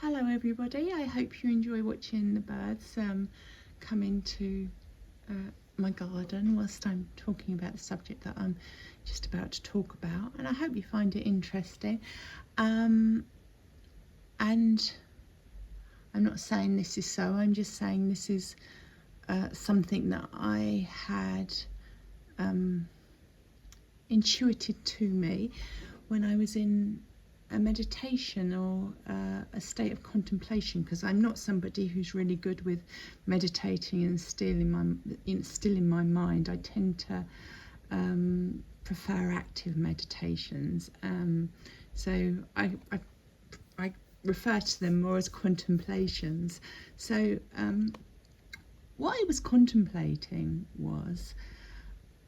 Hello everybody, I hope you enjoy watching the birds come into my garden whilst I'm talking about the subject that I'm just about to talk about, and I hope you find it interesting. And I'm not saying this is so, I'm just saying this is something that I had intuited to me when I was in a meditation or a state of contemplation, because I'm not somebody who's really good with meditating and stilling my mind. I tend to prefer active meditations, so I refer to them more as contemplations. So what I was contemplating was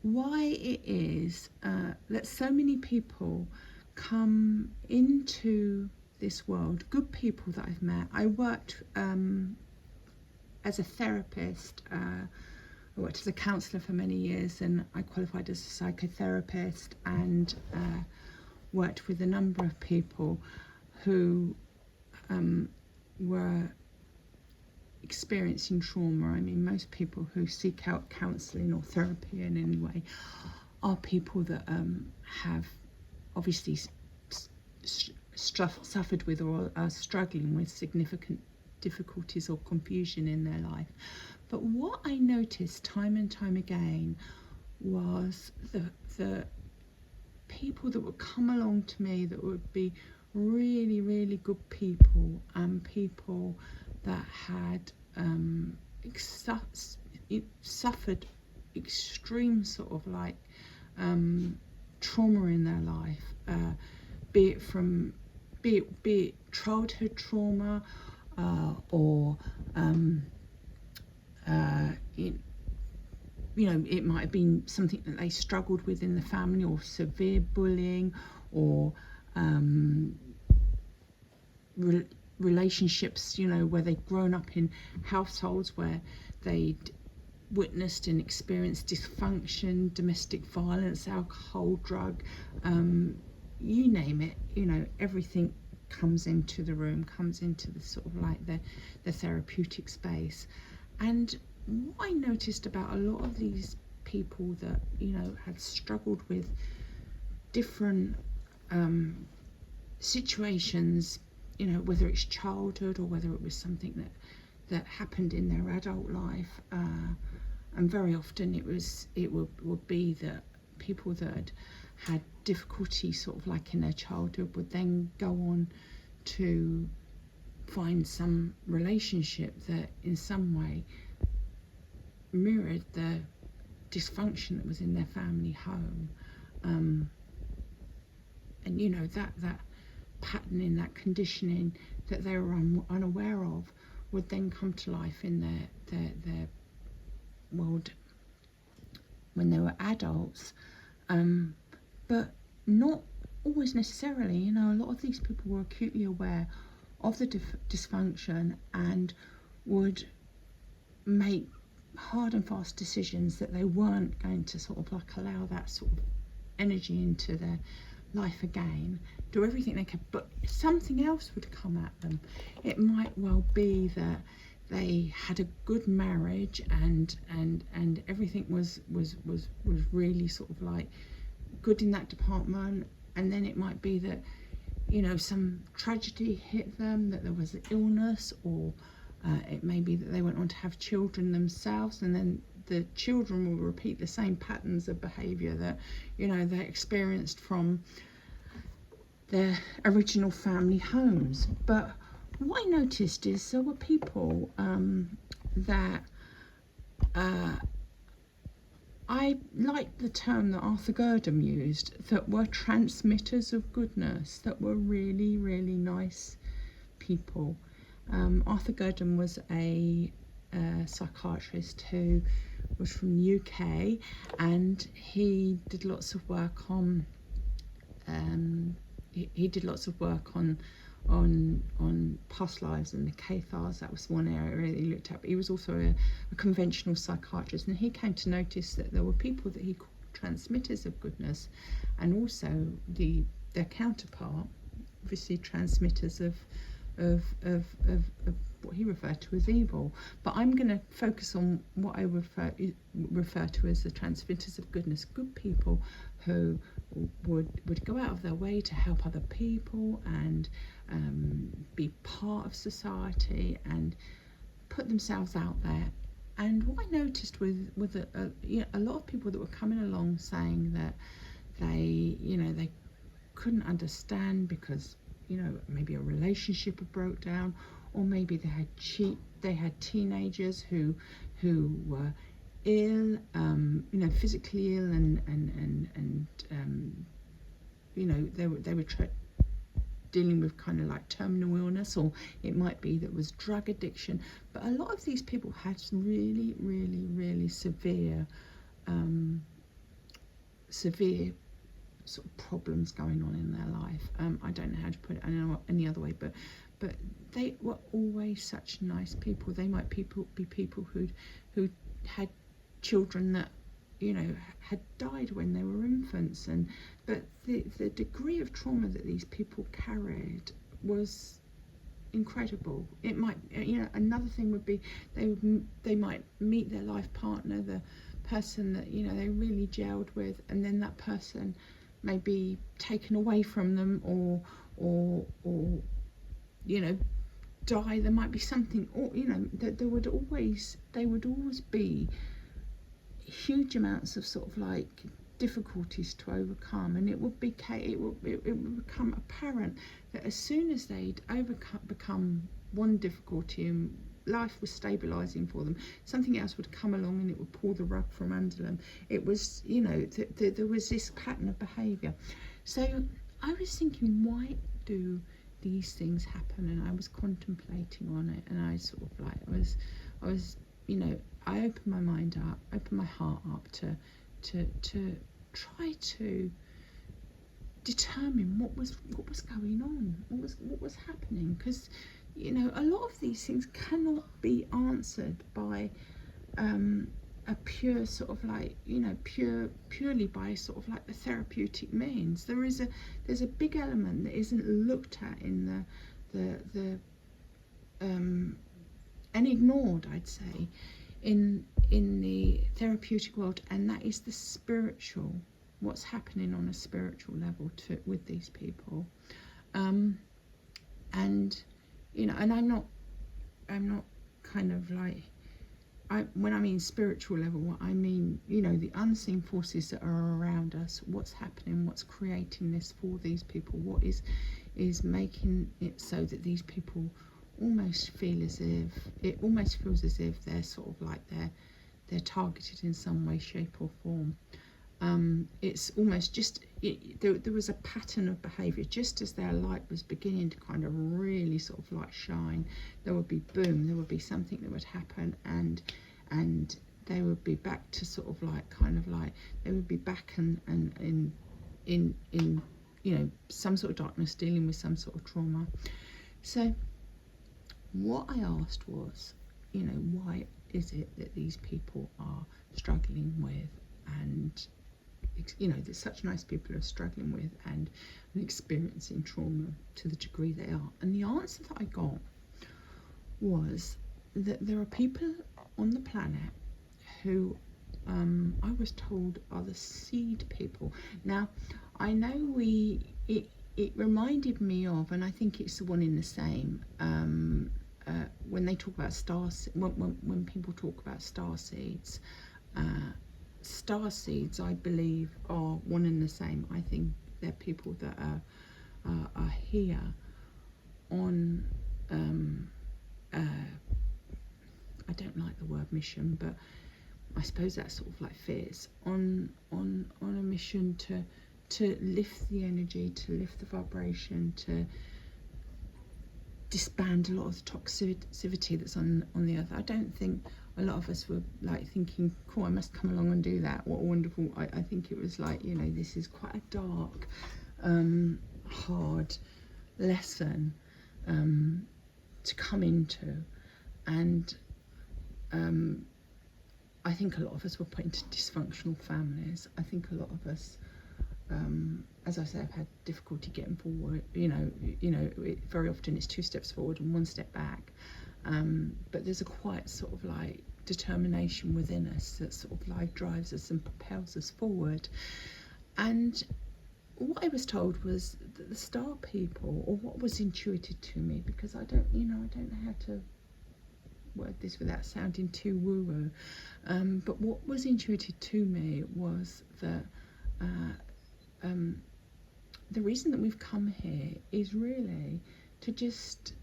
why it is that so many people come into this world, good people that I've met. I worked as a therapist. I worked as a counsellor for many years, and I qualified as a psychotherapist, and worked with a number of people who were experiencing trauma. I mean, most people who seek out counselling or therapy in any way are people that have obviously suffered with or are struggling with significant difficulties or confusion in their life. But what I noticed time and time again was the people that would come along to me that would be really, really good people, and people that had suffered extreme sort of like trauma in their life, be it childhood trauma, or it might have been something that they struggled with in the family, or severe bullying, or relationships, where they'd grown up in households where they'd witnessed and experienced dysfunction, domestic violence, alcohol, drug, you name it, everything comes into the room, comes into the sort of like the therapeutic space. And what I noticed about a lot of these people that, had struggled with different situations, whether it's childhood or whether it was something that happened in their adult life, and very often it would be that people that had difficulty sort of like in their childhood would then go on to find some relationship that in some way mirrored the dysfunction that was in their family home, and that patterning, that conditioning that they were unaware of would then come to life in their world when they were adults, but not always necessarily. A lot of these people were acutely aware of the dysfunction and would make hard and fast decisions that they weren't going to sort of like allow that sort of energy into their life again, do everything they could, but something else would come at them. It might well be that they had a good marriage and everything was really sort of like good in that department, and then it might be that some tragedy hit them, that there was an illness, or it may be that they went on to have children themselves, and then the children will repeat the same patterns of behaviour that they experienced from their original family homes. But what I noticed is there were people that I like the term that Arthur Gurdon used, that were transmitters of goodness, that were really, really nice people. Arthur Gurdon was a psychiatrist who was from the UK, and he did lots of work on on past lives and the Cathars. That was one area that he looked at, but he was also a conventional psychiatrist, and he came to notice that there were people that he called transmitters of goodness, and also their counterpart, obviously transmitters of of what he referred to as evil. But I'm going to focus on what I refer to as the transmitters of goodness, good people who would go out of their way to help other people and be part of society and put themselves out there. And what I noticed with a lot of people that were coming along saying that they couldn't understand because maybe a relationship had broke down, or maybe they had teenagers who were ill, physically ill, and they were dealing with kind of like terminal illness, or it might be that was drug addiction. But a lot of these people had some really, really, really severe sort of problems going on in their life. I don't know how to put it any other way, but they were always such nice people. They might be people who had children that had died when they were infants, but the degree of trauma that these people carried was incredible. It might, another thing would be they might meet their life partner, the person that they really gelled with, and then that person may be taken away from them, or die. There might be something, or that they would always be huge amounts of sort of like difficulties to overcome, and it would become apparent that as soon as they'd become one difficulty and life was stabilizing for them, something else would come along and it would pull the rug from under them. It was there was this pattern of behavior. So I was thinking, why do these things happen? And I was contemplating on it, and I sort of like I was I opened my mind up, opened my heart up to try to determine what was going on, what was happening, because a lot of these things cannot be answered by a pure sort of like purely by sort of like the therapeutic means. There's a big element that isn't looked at in the and ignored, I'd say, in the therapeutic world, and that is the spiritual, what's happening on a spiritual level with these people. And and I'm not kind of like, when I mean spiritual level, I mean the unseen forces that are around us, what's happening, what's creating this for these people, what is making it so that these people almost feels as if they're sort of like they're targeted in some way, shape or form. It's almost just there was a pattern of behaviour. Just as their light was beginning to kind of really sort of like shine, there would be boom, there would be something that would happen, and they would be back to sort of like kind of like they would be back and in some sort of darkness, dealing with some sort of trauma. So what I asked was, why is it that these people are struggling with, and that such nice people are struggling with and experiencing trauma to the degree they are? And the answer that I got was that there are people on the planet who I was told are the seed people. Now, I know it reminded me of, and I think it's the one in the same, when they talk about when people talk about star seeds, I believe are one and the same. I think they're people that are here on I don't like the word mission, but I suppose that sort of like fits on a mission to lift the energy, to lift the vibration, to disband a lot of the toxicity that's on the earth. I don't think a lot of us were like thinking, cool, I must come along and do that, what wonderful. I think it was like, this is quite a dark, hard lesson to come into, and I think a lot of us were put into dysfunctional families. I think a lot of us as I say, I've had difficulty getting forward. Very often it's 2 steps forward and 1 step back. But there's a quite sort of like determination within us that sort of like drives us and propels us forward. And what I was told was that the star people, or what was intuited to me, because I don't know how to word this without sounding too woo-woo, but what was intuited to me was that the reason that we've come here is really to just,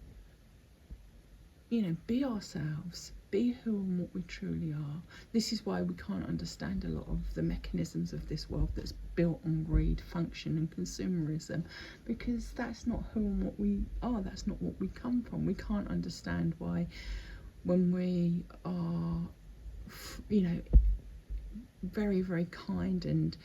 be ourselves, be who and what we truly are. This is why we can't understand a lot of the mechanisms of this world that's built on greed, function and consumerism, because that's not who and what we are. That's not what we come from. We can't understand why, when we are, very, very kind and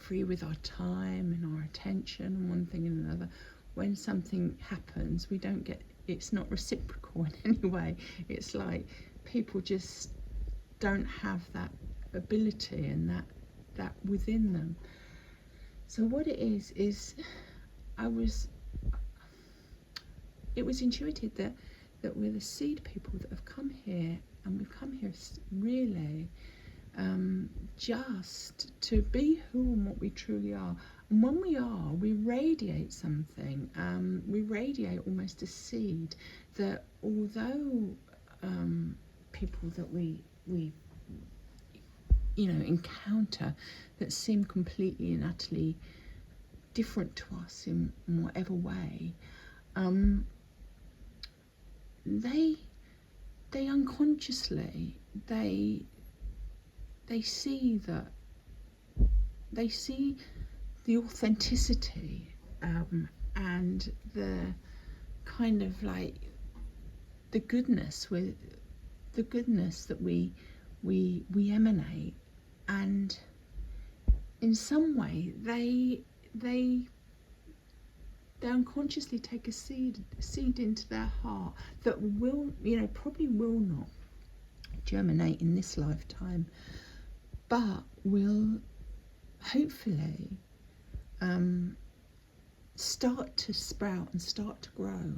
free with our time and our attention and one thing and another, when something happens, it's not reciprocal in any way. It's like people just don't have that ability and that within them. So what it is it was intuited that we're the seed people that have come here, and we've come here really just to be who and what we truly are. And when we are, we radiate something. We radiate almost a seed that, although people that we encounter that seem completely and utterly different to us in whatever way, they unconsciously they see the authenticity and the kind of like the goodness that we emanate, and in some way they unconsciously take a seed into their heart that will, probably will not germinate in this lifetime, but will hopefully start to sprout and start to grow.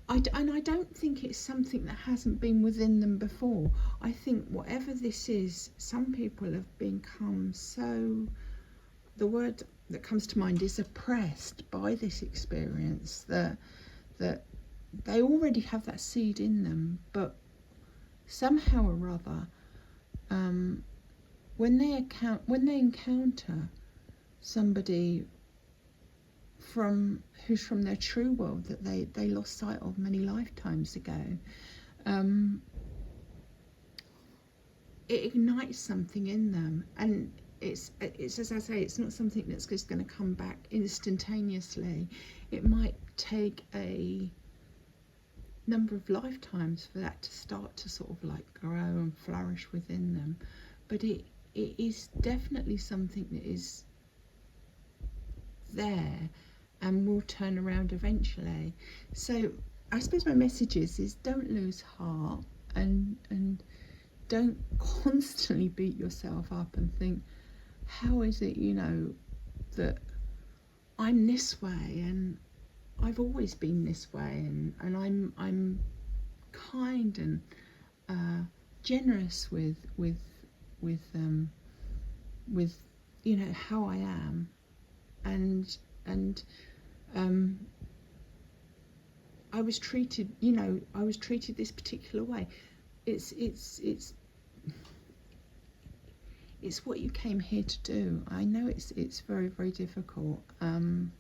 I don't think it's something that hasn't been within them before. I think whatever this is, some people have become so, the word that comes to mind is oppressed by this experience, that they already have that seed in them, but somehow or other, when they encounter somebody who's from their true world that they lost sight of many lifetimes ago, it ignites something in them, and it's as I say, it's not something that's just going to come back instantaneously. It might take a number of lifetimes for that to start to sort of like grow and flourish within them, but it is definitely something that is there and will turn around eventually. So I suppose my message is don't lose heart, and don't constantly beat yourself up and think, how is it, that I'm this way and I've always been this way, and I'm kind and generous with how I am, and I was treated this particular way. It's what you came here to do. I know it's very, very difficult, and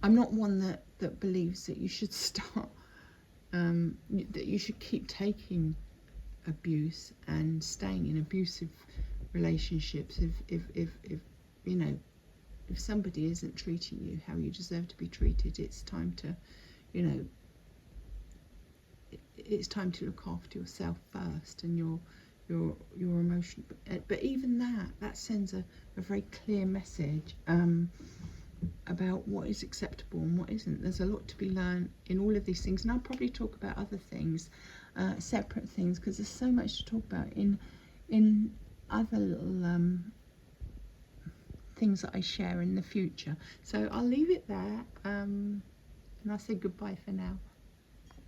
I'm not one that believes that you should start, that you should keep taking abuse and staying in abusive relationships if somebody isn't treating you how you deserve to be treated. It's time to look after yourself first and your emotion. But even that sends a very clear message about what is acceptable and what isn't. There's a lot to be learned in all of these things, and I'll probably talk about other things separate things, because there's so much to talk about in other little things that I share in the future. So I'll leave it there, and I'll say goodbye for now.